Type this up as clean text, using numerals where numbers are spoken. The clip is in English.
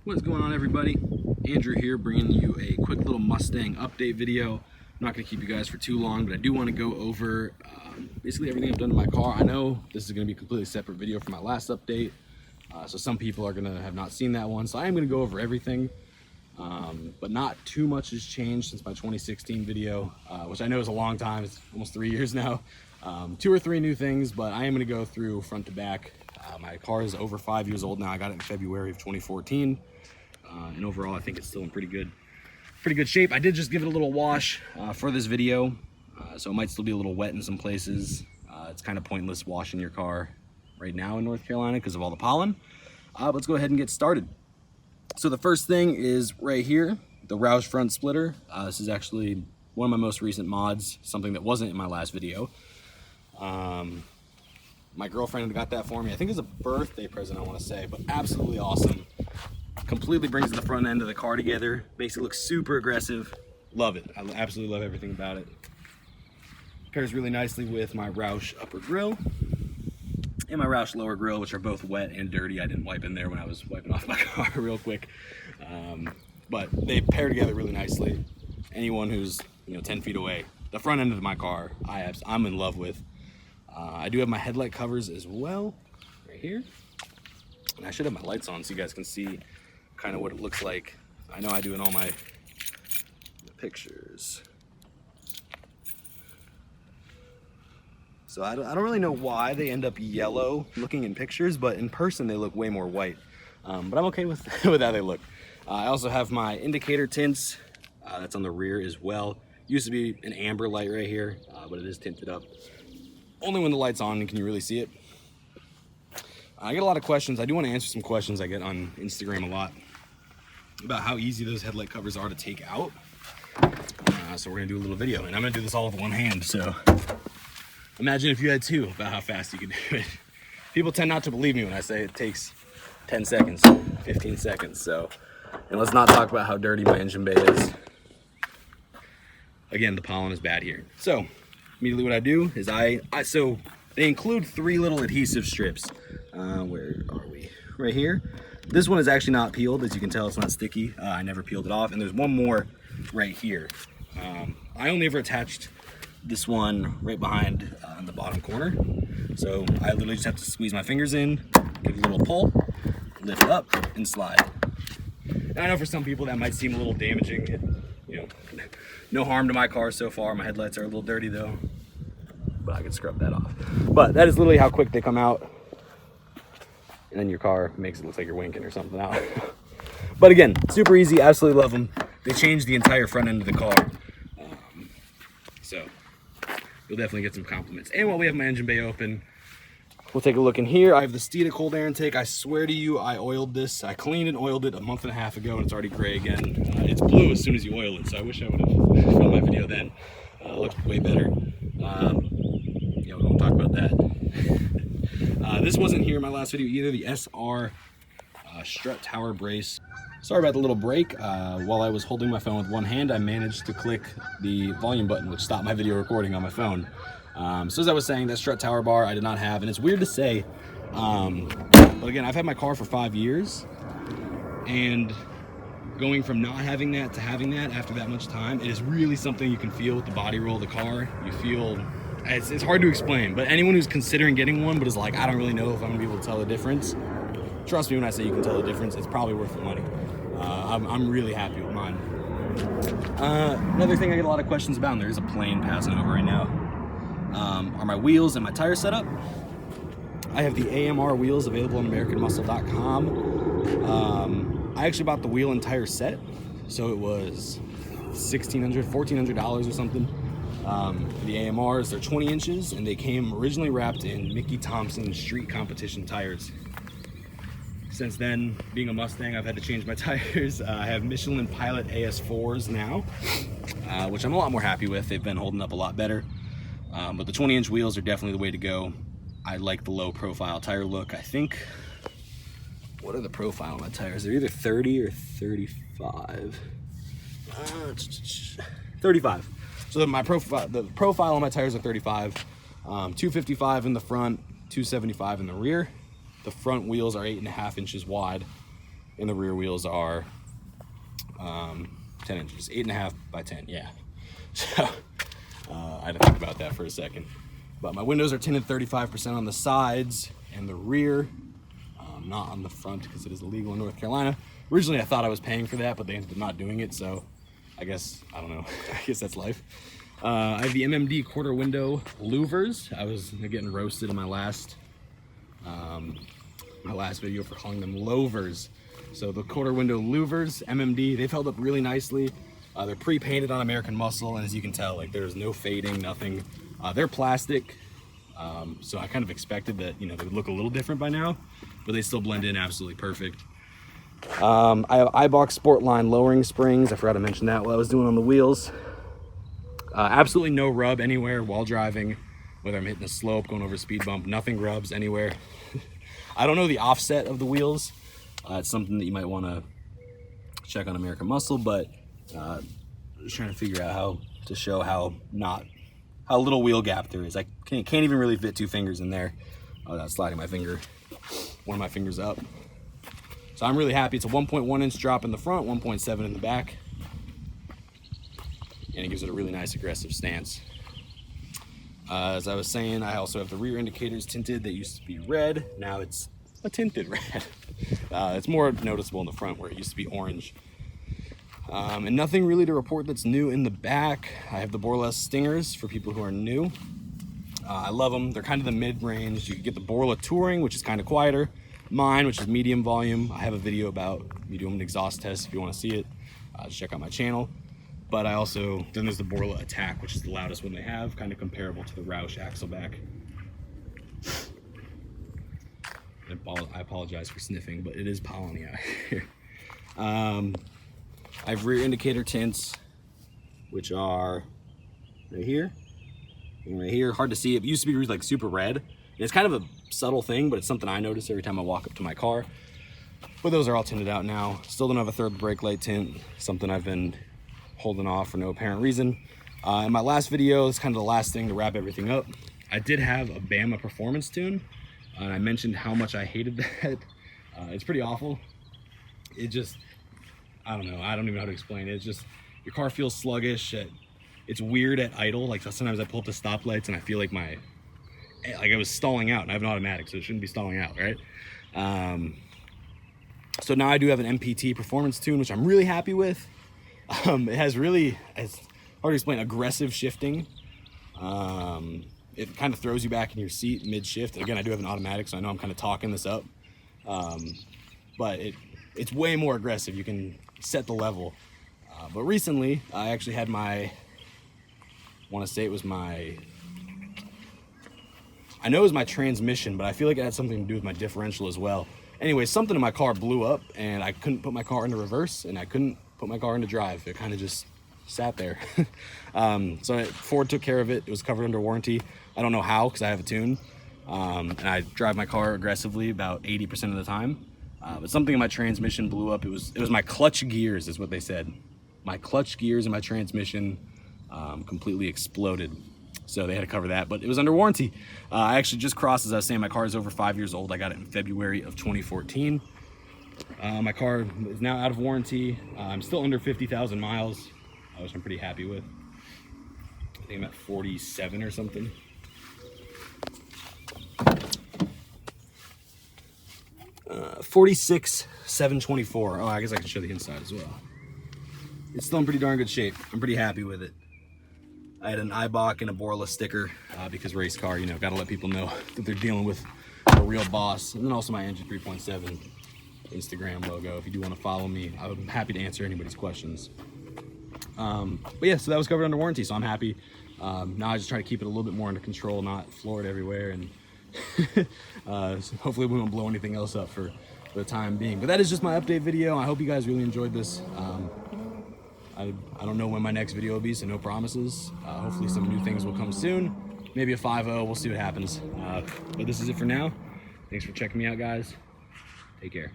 What's going on, everybody? Andrew here, bringing you a quick little Mustang update video. I'm not going to keep you guys for too long, but I do want to go over basically everything I've done to my car. I know this is going to be a completely separate video from my last update, so some people are going to have not seen that one. So I am going to go over everything, but not too much has changed since my 2016 video, which I know is a long time. It's almost 3 years now. 2 or 3 new things, but I am going to go through front to back. My car is over 5 years old now. I got it in February of 2014. And overall, I think it's still in pretty good shape. I did just give it a little wash for this video, so it might still be a little wet in some places. It's kind of pointless washing your car right now in North Carolina because of all the pollen. Let's go ahead and get started. So the first thing is right here, the Roush front splitter. This is actually one of my most recent mods, something that wasn't in my last video. My girlfriend got that for me. I think it's a birthday present, I want to say, but absolutely awesome. Completely brings the front end of the car together, makes it look super aggressive. Love it. I absolutely love everything about it. Pairs really nicely with my Roush upper grille and my Roush lower grille, which are both wet and dirty. I didn't wipe in there when I was wiping off my car real quick, but they pair together really nicely. Anyone who's 10 feet away, the front end of my car I'm in love with. I do have my headlight covers as well right here, and I should have my lights on so you guys can see kind of what it looks like. I know I do in all my pictures. So I don't really know why they end up yellow looking in pictures, but in person they look way more white. But I'm okay with how they look. I also have my indicator tints. That's on the rear as well. Used to be an amber light right here, but it is tinted up. Only when the light's on can you really see it. I get a lot of questions. I do want to answer some questions I get on Instagram a lot about how easy those headlight covers are to take out. So we're gonna do a little video, and I'm gonna do this all with one hand. So imagine if you had two, about how fast you could do it. People tend not to believe me when I say it takes 10 seconds, 15 seconds. So, and let's not talk about how dirty my engine bay is. Again, the pollen is bad here. So immediately what I do is so they include 3 little adhesive strips. Where are we? Right here. This one is actually not peeled. As you can tell, it's not sticky. I never peeled it off. And there's one more right here. I only ever attached this one right behind in the bottom corner. So I literally just have to squeeze my fingers in, give it a little pull, lift it up, and slide. And I know for some people that might seem a little damaging. No harm to my car so far. My headlights are a little dirty though, but I can scrub that off. But that is literally how quick they come out. And then your car makes it look like you're winking or something out. But again, super easy, absolutely love them. They changed the entire front end of the car. So you'll definitely get some compliments. And while we have my engine bay open, we'll take a look in here. I have the Steeda cold air intake. I swear to you, I oiled this. I cleaned and oiled it a month and a half ago, and it's already gray again. It's blue as soon as you oil it, so I wish I would have filmed my video then. It looks way better. We won't talk about that. This wasn't here in my last video either, the SR strut tower brace. Sorry about the little break. While I was holding my phone with one hand, I managed to click the volume button, which stopped my video recording on my phone. So as I was saying, that strut tower bar I did not have, and it's weird to say, but again, I've had my car for 5 years, and going from not having that to having that after that much time, it is really something you can feel with the body roll of the car. You feel, it's hard to explain, but anyone who's considering getting one but is like, I don't really know if I'm gonna be able to tell the difference, trust me when I say you can tell the difference. It's probably worth the money. I'm really happy with mine. Another thing I get a lot of questions about, and there is a plane passing over right now, are my wheels and my tire setup. I have the AMR wheels available on AmericanMuscle.com. I actually bought the wheel and tire set, so it was $1,600, $1,400 or something. The AMRs, they're 20 inches, and they came originally wrapped in Mickey Thompson street competition tires. Since then, being a Mustang, I've had to change my tires. I have Michelin Pilot AS4s now, which I'm a lot more happy with. They've been holding up a lot better. But the 20-inch wheels are definitely the way to go. I like the low profile tire look. I think, what are the profile on my tires? They're either 30 or 35. 35. So the profile on my tires are 35. 255 in the front, 275 in the rear. The front wheels are 8.5 inches wide. and the rear wheels are 10 inches, 8.5 by 10, yeah. So I had to think about that for a second. But my windows are tinted 35% on the sides and the rear, not on the front because it is illegal in North Carolina. Originally I thought I was paying for that, but they ended up not doing it, so I guess, I don't know, I guess that's life. I have the MMD quarter window louvers. I was getting roasted in my last video for calling them louvers. So the quarter window louvers, MMD, they've held up really nicely. They're pre-painted on American Muscle, and as you can tell, like, there's no fading, nothing. They're plastic, so I kind of expected that, you know, they would look a little different by now, but they still blend in absolutely perfect. I have iBox Sportline lowering springs. I forgot to mention that while I was doing on the wheels. Absolutely no rub anywhere while driving, whether I'm hitting a slope, going over a speed bump, nothing rubs anywhere. I don't know the offset of the wheels. It's something that you might want to check on American Muscle, but just trying to figure out how to show how little wheel gap there is. I can't even really fit 2 fingers in there without sliding my finger, one of my fingers up. So I'm really happy. It's a 1.1 inch drop in the front, 1.7 in the back. And it gives it a really nice aggressive stance. As I was saying, I also have the rear indicators tinted. They used to be red. Now it's a tinted red. It's more noticeable in the front where it used to be orange. And nothing really to report that's new in the back. I have the Borla Stingers for people who are new. I love them. They're kind of the mid-range. You can get the Borla Touring, which is kind of quieter. Mine, which is medium volume. I have a video about me doing an exhaust test if you want to see it. Just check out my channel. But then there's the Borla Attack, which is the loudest one they have, kind of comparable to the Roush Axleback. I apologize for sniffing, but it is pollen out here. I have rear indicator tints, which are right here and right here. Hard to see. It used to be like super red. It's kind of a subtle thing, but it's something I notice every time I walk up to my car. But those are all tinted out now. Still don't have a third brake light tint, something I've been holding off for no apparent reason. In my last video, it's kind of the last thing to wrap everything up. I did have a Bama performance tune, and I mentioned how much I hated that. It's pretty awful. It just, I don't know. I don't even know how to explain it. It's just, your car feels sluggish. It's weird at idle. Like sometimes I pull up to stoplights and I feel like I was stalling out, and I have an automatic, so it shouldn't be stalling out, right? So now I do have an MPT performance tune, which I'm really happy with. It has really, it's hard to explain, aggressive shifting. It kind of throws you back in your seat mid-shift. Again, I do have an automatic, so I know I'm kind of talking this up. But it's way more aggressive. You can set the level. But recently, I actually had I want to say it was I know it was my transmission, but I feel like it had something to do with my differential as well. Anyway, something in my car blew up, and I couldn't put my car into reverse, and I couldn't put my car into drive. It kind of just sat there. So Ford took care of it. It was covered under warranty. I don't know how, because I have a tune. And I drive my car aggressively about 80% of the time. But something in my transmission blew up. It was my clutch gears, is what they said. My clutch gears in my transmission completely exploded. So they had to cover that, but it was under warranty. I actually just crossed, as I was saying, my car is over 5 years old. I got it in February of 2014. My car is now out of warranty. I'm still under 50,000 miles, which I'm pretty happy with. I think I'm at 47 or something. Uh, 46,724. Oh, I guess I can show the inside as well. It's still in pretty darn good shape. I'm pretty happy with it. I had an Eibach and a Borla sticker because race car, you know, got to let people know that they're dealing with a real boss. And then also my Engine 3.7 Instagram logo. If you do want to follow me, I'm happy to answer anybody's questions. But yeah, so that was covered under warranty, so I'm happy. Now I just try to keep it a little bit more under control, not floor it everywhere, and so hopefully we won't blow anything else up for the time being. But that is just my update video. I hope you guys really enjoyed this. I don't know when my next video will be, so no promises. Hopefully some new things will come soon. Maybe a 5.0, we'll see what happens. But this is it for now. Thanks for checking me out, guys. Take care.